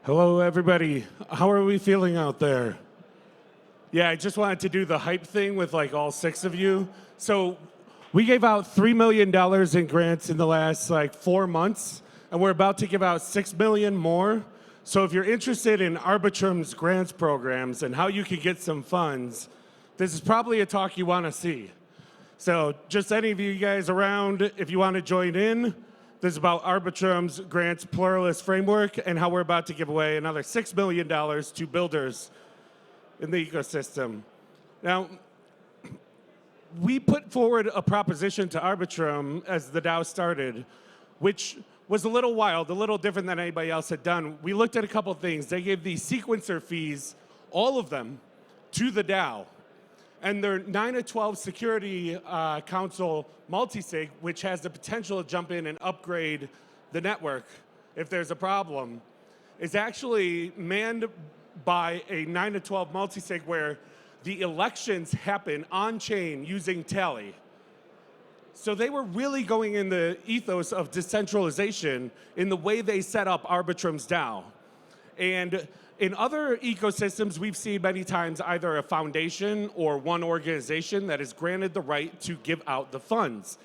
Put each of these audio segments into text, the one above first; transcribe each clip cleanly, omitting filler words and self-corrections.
Hello, everybody. How are we feeling out there? Yeah, I just wanted to do the hype thing with like all 6 of you. So we gave out $3 million in grants in the last 4 months, and we're about to give out $6 million more. So if you're interested in Arbitrum's grants programs and how you can get some funds, this is probably a talk you want to see. So just any of you guys around, if you want to join in, this is about Arbitrum's grants Pluralist framework and how we're about to give away another $6 million to builders in the ecosystem. Now, we put forward a proposition to Arbitrum as the DAO started, which was a little wild, a little different than anybody else had done. We looked at a couple things. They gave the sequencer fees, all of them, to the DAO. And their 9 to 12 Security Council multisig, which has the potential to jump in and upgrade the network if there's a problem, is actually manned by a 9 to 12 multisig where the elections happen on-chain using Tally. So they were really going in the ethos of decentralization in the way they set up Arbitrum's DAO. And in other ecosystems, we've seen many times either a foundation or one organization that is granted the right to give out the funds.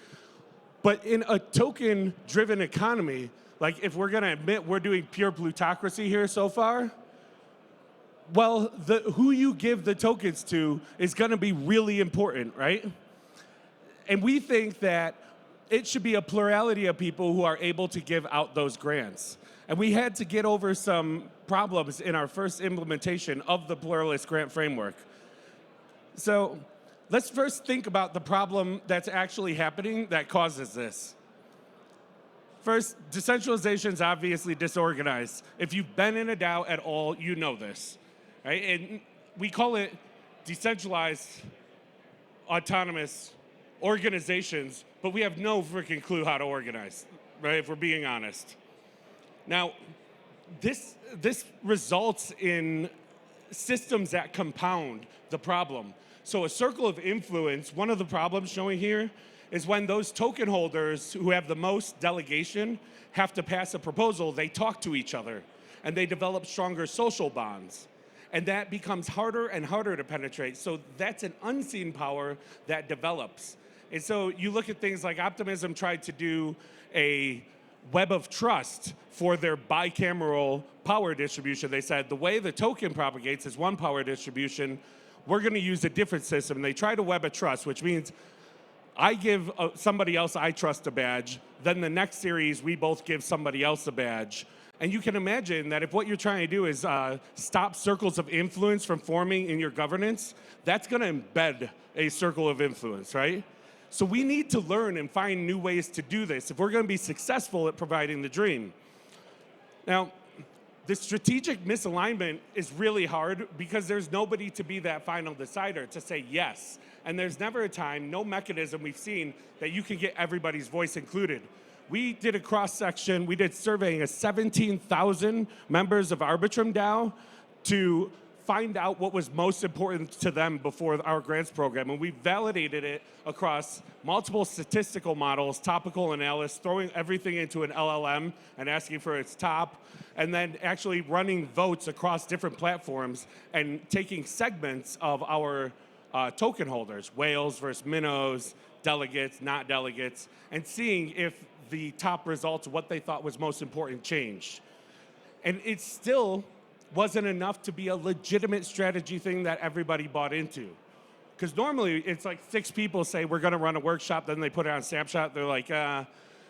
But in a token-driven economy, like if we're gonna admit we're doing pure plutocracy here so far, well, who you give the tokens to is gonna be really important, right? And we think that it should be a plurality of people who are able to give out those grants. And we had to get over some problems in our first implementation of the Pluralist grant framework. So let's first think about the problem that's actually happening that causes this. First, decentralization is obviously disorganized. If you've been in a DAO at all, you know this, right? And we call it decentralized autonomous organizations, but we have no freaking clue how to organize, right, if we're being honest. Now, this results in systems that compound the problem. So a circle of influence, one of the problems showing here is when those token holders who have the most delegation have to pass a proposal, they talk to each other and they develop stronger social bonds. And that becomes harder and harder to penetrate. So that's an unseen power that develops. And so you look at things like Optimism tried to do a web of trust for their bicameral power distribution. They said the way the token propagates is one power distribution. We're going to use a different system. And they tried a web of trust, which means I give somebody else I trust a badge. Then the next series, we both give somebody else a badge. And you can imagine that if what you're trying to do is stop circles of influence from forming in your governance, that's going to embed a circle of influence, right? So we need to learn and find new ways to do this if we're going to be successful at providing the dream. Now, the strategic misalignment is really hard because there's nobody to be that final decider to say yes. And there's never a time, no mechanism we've seen that you can get everybody's voice included. We did a cross-section, we did surveying of 17,000 members of Arbitrum DAO to find out what was most important to them before our grants program. And we validated it across multiple statistical models, topical analysis, throwing everything into an LLM and asking for its top, and then actually running votes across different platforms and taking segments of our token holders, whales versus minnows, delegates, not delegates, and seeing if the top results, what they thought was most important, changed. And it still wasn't enough to be a legitimate strategy thing that everybody bought into. Because normally it's like 6 people say we're gonna run a workshop, then they put it on Snapshot, they're like,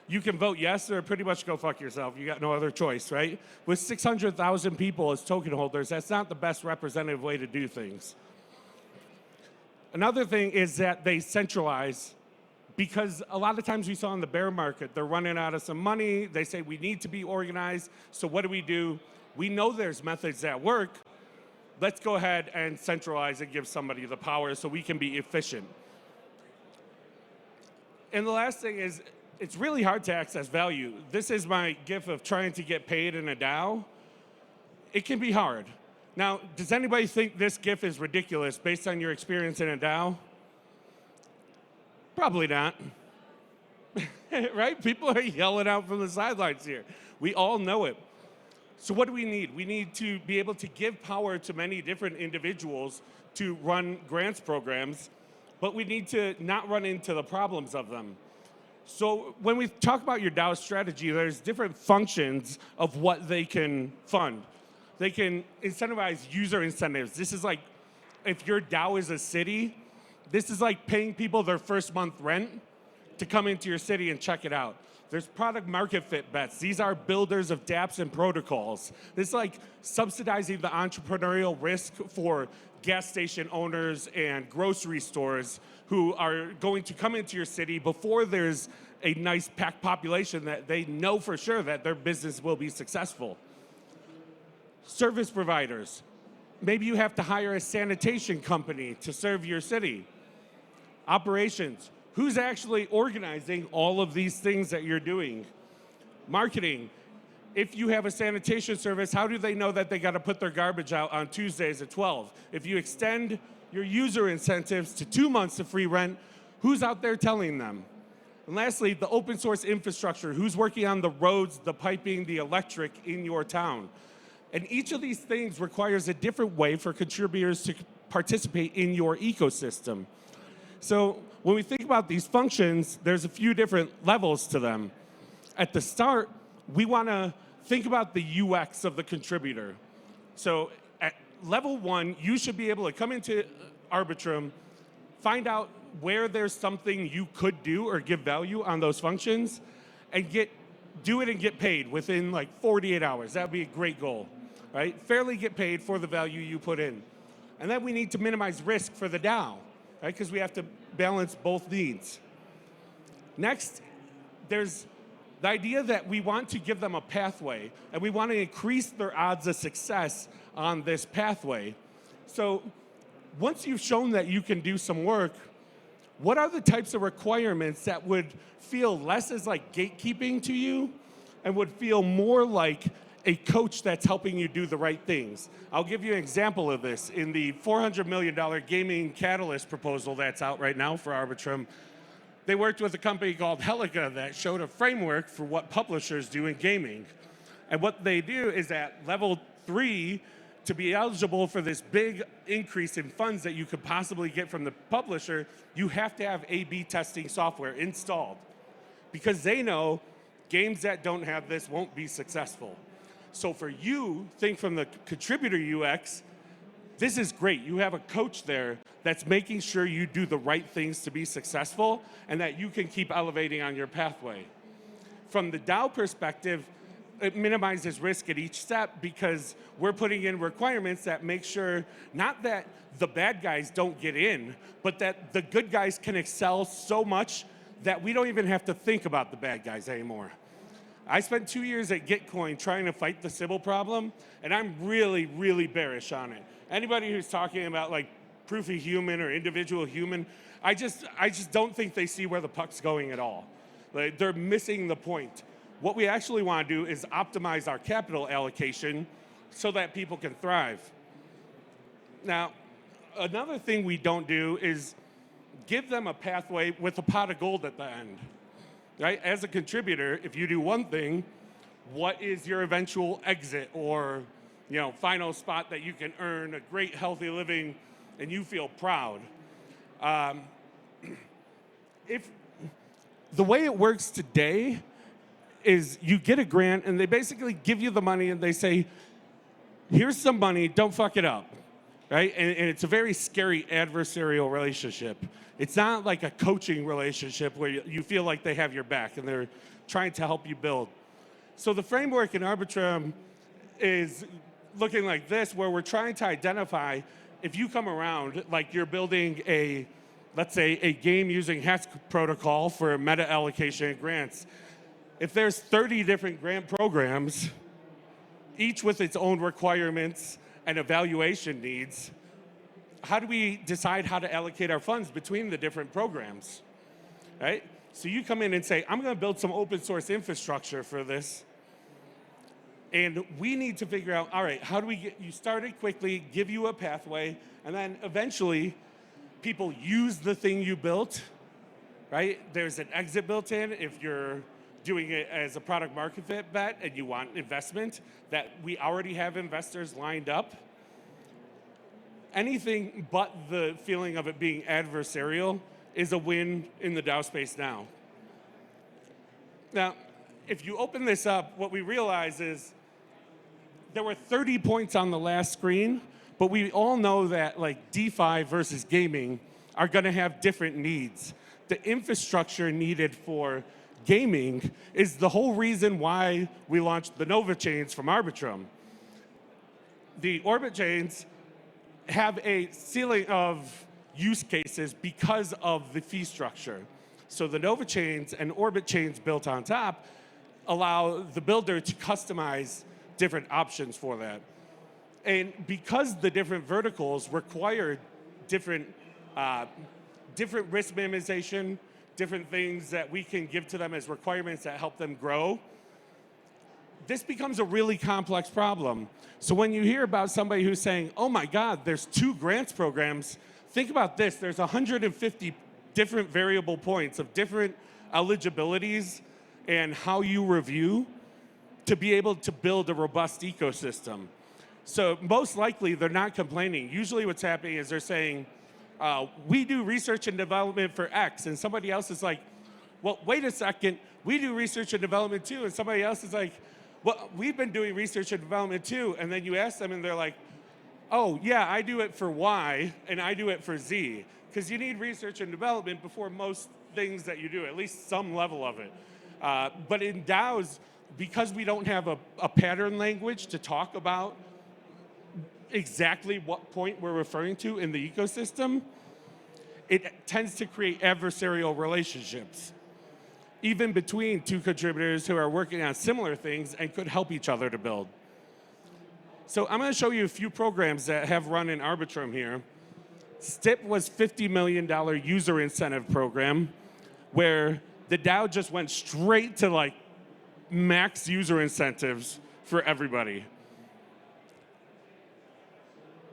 you can vote yes or pretty much go fuck yourself, you got no other choice, right? With 600,000 people as token holders, that's not the best representative way to do things. Another thing is that they centralize, because a lot of times we saw in the bear market, they're running out of some money, they say we need to be organized, so what do? We know there's methods that work, let's go ahead and centralize and give somebody the power so we can be efficient. And the last thing is, it's really hard to access value. This is my gift of trying to get paid in a DAO. It can be hard. Now, does anybody think this GIF is ridiculous based on your experience in a DAO? Probably not. Right? People are yelling out from the sidelines here. We all know it. So what do we need? We need to be able to give power to many different individuals to run grants programs, but we need to not run into the problems of them. So when we talk about your DAO strategy, there's different functions of what they can fund. They can incentivize user incentives. This is like, if your DAO is a city, this is like paying people their first month rent to come into your city and check it out. There's product market fit bets. These are builders of dApps and protocols. This is like subsidizing the entrepreneurial risk for gas station owners and grocery stores who are going to come into your city before there's a nice packed population that they know for sure that their business will be successful. Service providers. Maybe you have to hire a sanitation company to serve your city. Operations. Who's actually organizing all of these things that you're doing? Marketing. If you have a sanitation service, how do they know that they got to put their garbage out on Tuesdays at 12? If you extend your user incentives to 2 months of free rent, who's out there telling them? And lastly, the open source infrastructure. Who's working on the roads, the piping, the electric in your town? And each of these things requires a different way for contributors to participate in your ecosystem. So when we think about these functions, there's a few different levels to them. At the start, we want to think about the UX of the contributor. So at level 1, you should be able to come into Arbitrum, find out where there's something you could do or give value on those functions, and do it and get paid within like 48 hours. That would be a great goal, right? Fairly get paid for the value you put in. And then we need to minimize risk for the DAO, right? Because we have to balance both needs. Next, there's the idea that we want to give them a pathway, and we want to increase their odds of success on this pathway. So once you've shown that you can do some work, what are the types of requirements that would feel less as like gatekeeping to you and would feel more like a coach that's helping you do the right things? I'll give you an example of this. In the $400 million gaming catalyst proposal that's out right now for Arbitrum, they worked with a company called Helica that showed a framework for what publishers do in gaming. And what they do is at level 3, to be eligible for this big increase in funds that you could possibly get from the publisher, you have to have A/B testing software installed. Because they know games that don't have this won't be successful. So for you, think from the contributor UX, this is great. You have a coach there that's making sure you do the right things to be successful and that you can keep elevating on your pathway. From the DAO perspective, it minimizes risk at each step because we're putting in requirements that make sure not that the bad guys don't get in, but that the good guys can excel so much that we don't even have to think about the bad guys anymore. I spent 2 years at Gitcoin trying to fight the Sybil problem, and I'm really, really bearish on it. Anybody who's talking about like proof of human or individual human, I just don't think they see where the puck's going at all. Like, they're missing the point. What we actually want to do is optimize our capital allocation so that people can thrive. Now, another thing we don't do is give them a pathway with a pot of gold at the end. Right? As a contributor, if you do one thing, what is your eventual exit or final spot that you can earn a great healthy living and you feel proud? If the way it works today is you get a grant and they basically give you the money and they say, here's some money, don't fuck it up, right? And it's a very scary adversarial relationship. It's not like a coaching relationship where you feel like they have your back and they're trying to help you build. So the framework in Arbitrum is looking like this, where we're trying to identify if you come around, like you're building let's say a game using HASC protocol for meta allocation and grants. If there's 30 different grant programs, each with its own requirements and evaluation needs, how do we decide how to allocate our funds between the different programs, right? So you come in and say, I'm going to build some open source infrastructure for this. And we need to figure out, all right, how do we get you started quickly, give you a pathway, and then eventually people use the thing you built, right? There's an exit built in if you're doing it as a product market fit bet and you want investment, that we already have investors lined up, anything but the feeling of it being adversarial is a win in the DAO space now. Now, if you open this up, what we realize is there were 30 points on the last screen, but we all know that like DeFi versus gaming are going to have different needs. The infrastructure needed for gaming is the whole reason why we launched the Nova chains from Arbitrum. The Orbit chains have a ceiling of use cases because of the fee structure. So the Nova chains and Orbit chains built on top allow the builder to customize different options for that. And because the different verticals require different risk minimization, different things that we can give to them as requirements that help them grow, this becomes a really complex problem. So when you hear about somebody who's saying, oh my God, there's 2 grants programs, think about this, there's 150 different variable points of different eligibilities and how you review to be able to build a robust ecosystem. So most likely they're not complaining. Usually what's happening is they're saying, we do research and development for X, and somebody else is like, well, wait a second, we do research and development too, and somebody else is like, well, we've been doing research and development too, and then you ask them and they're like, oh yeah, I do it for Y, and I do it for Z, because you need research and development before most things that you do, at least some level of it. But in DAOs, because we don't have a pattern language to talk about exactly what point we're referring to in the ecosystem, it tends to create adversarial relationships, even between 2 contributors who are working on similar things and could help each other to build. So I'm going to show you a few programs that have run in Arbitrum here. STIP was $50 million user incentive program where the DAO just went straight to like max user incentives for everybody.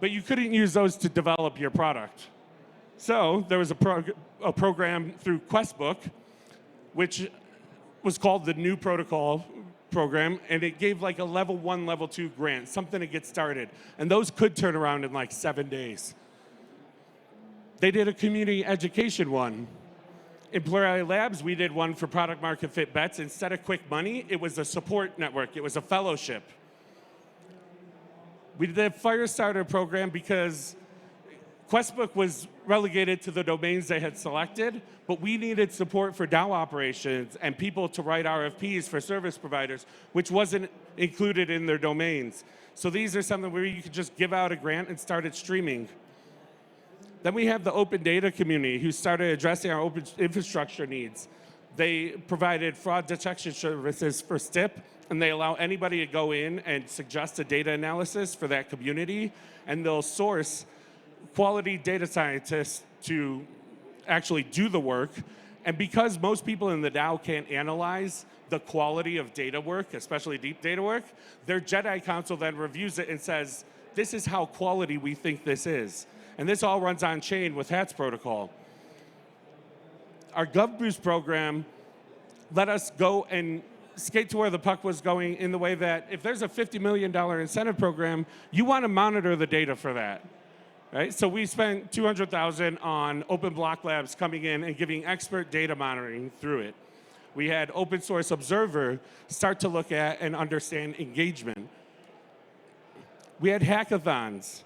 But you couldn't use those to develop your product. So there was a program through Questbook, which was called the New Protocol program, and it gave like a level 1, level 2 grant, something to get started. And those could turn around in like 7 days. They did a community education one. In Pluralist Labs, we did one for product market fit bets. Instead of quick money, it was a support network. It was a fellowship. We did a Firestarter program because Questbook was relegated to the domains they had selected, but we needed support for DAO operations and people to write RFPs for service providers, which wasn't included in their domains. So these are something where you could just give out a grant and start it streaming. Then we have the open data community who started addressing our open infrastructure needs. They provided fraud detection services for STIP, and they allow anybody to go in and suggest a data analysis for that community, and they'll source quality data scientists to actually do the work. And because most people in the DAO can't analyze the quality of data work, especially deep data work, their Jedi Council then reviews it and says, this is how quality we think this is. And this all runs on chain with HATS protocol. Our GovBoost program let us go and skate to where the puck was going in the way that if there's a $50 million incentive program, you want to monitor the data for that. Right? So we spent $200,000 on Open Block Labs coming in and giving expert data monitoring through it. We had Open Source Observer start to look at and understand engagement. We had hackathons,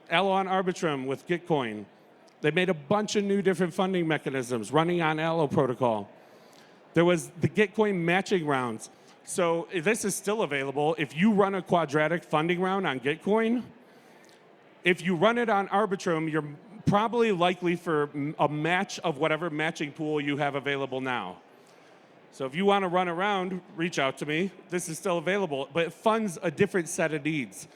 Allo on Arbitrum with Gitcoin. They made a bunch of new different funding mechanisms running on Allo protocol. There was the Gitcoin matching rounds. So this is still available. If you run a quadratic funding round on Gitcoin, if you run it on Arbitrum, you're probably likely for a match of whatever matching pool you have available now. So if you want to run around, reach out to me. This is still available, but it funds a different set of needs.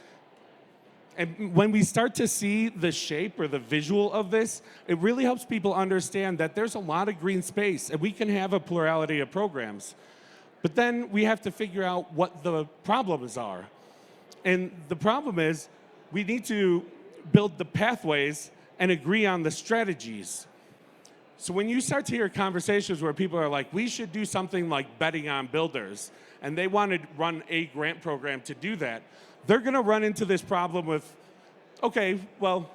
And when we start to see the shape or the visual of this, it really helps people understand that there's a lot of green space and we can have a plurality of programs. But then we have to figure out what the problems are. And the problem is we need to build the pathways and agree on the strategies. So when you start to hear conversations where people are like, we should do something like betting on builders, and they want to run a grant program to do that, they're going to run into this problem with, okay, well,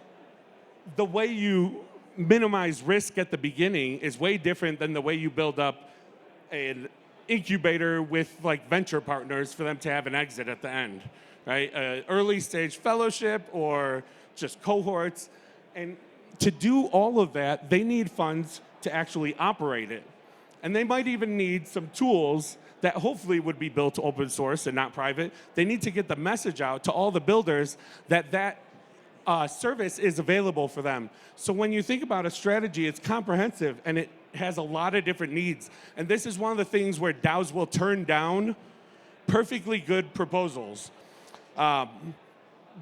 the way you minimize risk at the beginning is way different than the way you build up an incubator with like venture partners for them to have an exit at the end, right? Early stage fellowship or just cohorts. And to do all of that, they need funds to actually operate it. And they might even need some tools that hopefully would be built open source and not private. They need to get the message out to all the builders that service is available for them. So when you think about a strategy, it's comprehensive and it has a lot of different needs. And this is one of the things where DAOs will turn down perfectly good proposals.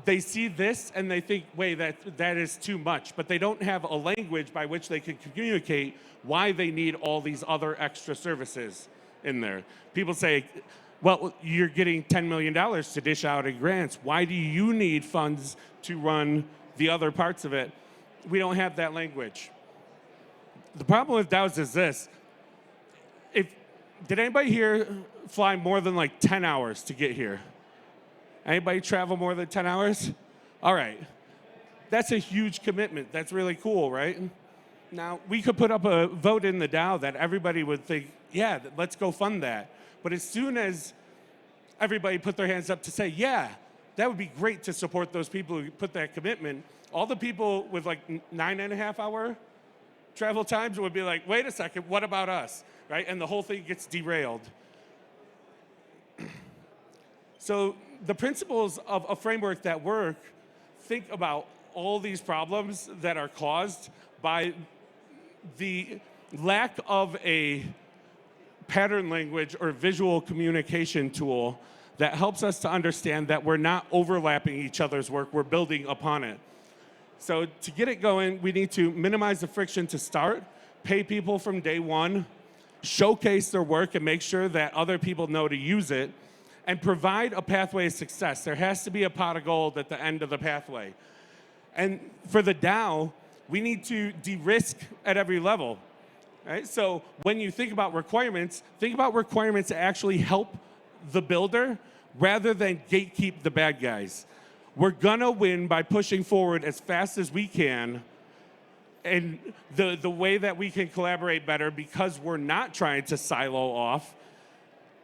They see this and they think, wait, that is too much. But they don't have a language by which they can communicate why they need all these other extra services in there. People say, well, you're getting $10 million to dish out in grants. Why do you need funds to run the other parts of it? We don't have that language. The problem with DAOs is this. Did anybody here fly more than like 10 hours to get here? Anybody travel more than 10 hours? All right. That's a huge commitment. That's really cool, right? Now, we could put up a vote in the DAO that everybody would think, yeah, let's go fund that. But as soon as everybody put their hands up to say, yeah, that would be great to support those people who put that commitment, all the people with like 9.5-hour travel times would be like, wait a second, what about us, right? And the whole thing gets derailed. So the principles of a framework that work think about all these problems that are caused by the lack of a pattern language or visual communication tool that helps us to understand that we're not overlapping each other's work, we're building upon it. So to get it going, we need to minimize the friction to start, pay people from day one, showcase their work and make sure that other people know to use it, and provide a pathway of success. There has to be a pot of gold at the end of the pathway. And for the DAO, we need to de-risk at every level. Right? So when you think about requirements that actually help the builder rather than gatekeep the bad guys. We're gonna win by pushing forward as fast as we can, and the way that we can collaborate better because we're not trying to silo off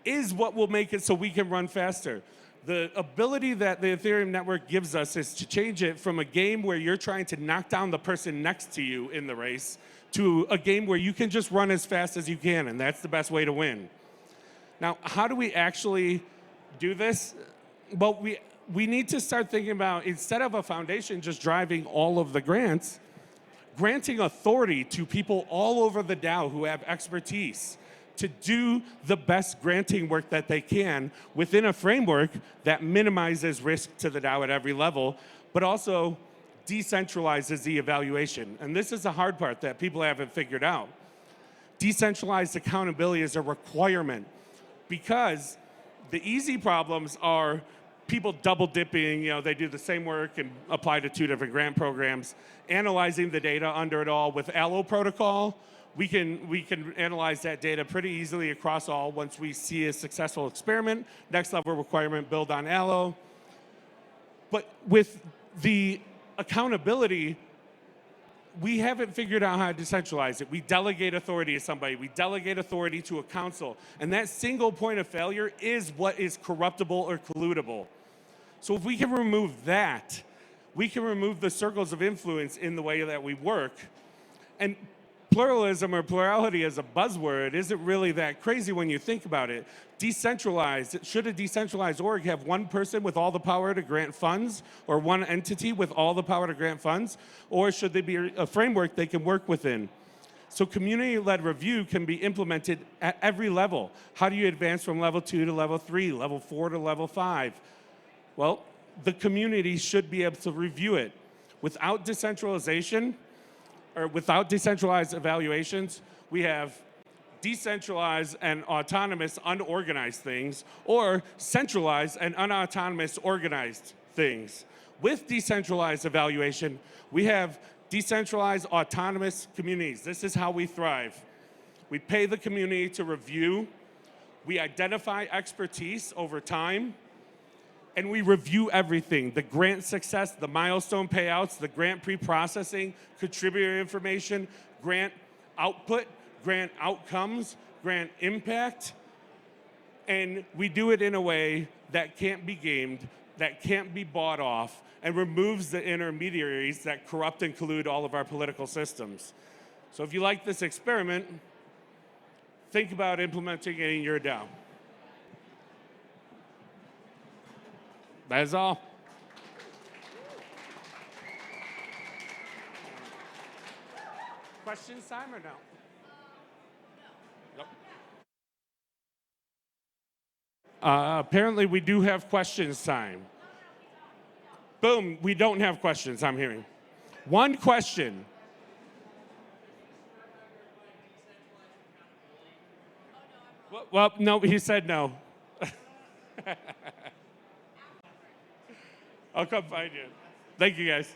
is what will make it so we can run faster. The ability that the Ethereum network gives us is to change it from a game where you're trying to knock down the person next to you in the race to a game where you can just run as fast as you can, and that's the best way to win. Now, how do we actually do this? Well, we need to start thinking about, instead of a foundation just driving all of the grants, granting authority to people all over the DAO who have expertise to do the best granting work that they can within a framework that minimizes risk to the DAO at every level, but also decentralizes the evaluation. And this is the hard part that people haven't figured out. Decentralized accountability is a requirement because the easy problems are people double dipping, they do the same work and apply to 2 different grant programs, analyzing the data under it all. With Allo protocol, we can analyze that data pretty easily across all once we see a successful experiment. Next level requirement, build on Allo. But with the accountability, we haven't figured out how to decentralize it. We delegate authority to somebody. We delegate authority to a council. And that single point of failure is what is corruptible or colludable. So if we can remove that, we can remove the circles of influence in the way that we work. And pluralism or plurality as a buzzword isn't really that crazy when you think about it. Decentralized, should a decentralized org have one person with all the power to grant funds or one entity with all the power to grant funds? Or should there be a framework they can work within? So community-led review can be implemented at every level. How do you advance from level 2 to level 3, level 4 to level 5? Well, the community should be able to review it. Without decentralization, or without decentralized evaluations, we have decentralized and autonomous unorganized things, or centralized and unautonomous organized things. With decentralized evaluation, we have Decentralized, autonomous communities. This is how we thrive. We pay the community to review. We identify expertise over time. And we review everything, the grant success, the milestone payouts, the grant pre-processing, contributor information, grant output, grant outcomes, grant impact. And we do it in a way that can't be gamed, that can't be bought off, and removes the intermediaries that corrupt and collude all of our political systems. So if you like this experiment, think about implementing it in your DAO. That is all. Questions time or no? Nope. Apparently we do have questions time. Boom, we don't have questions, I'm hearing. One question. Well, no, he said no. I'll come find you. Thank you, guys.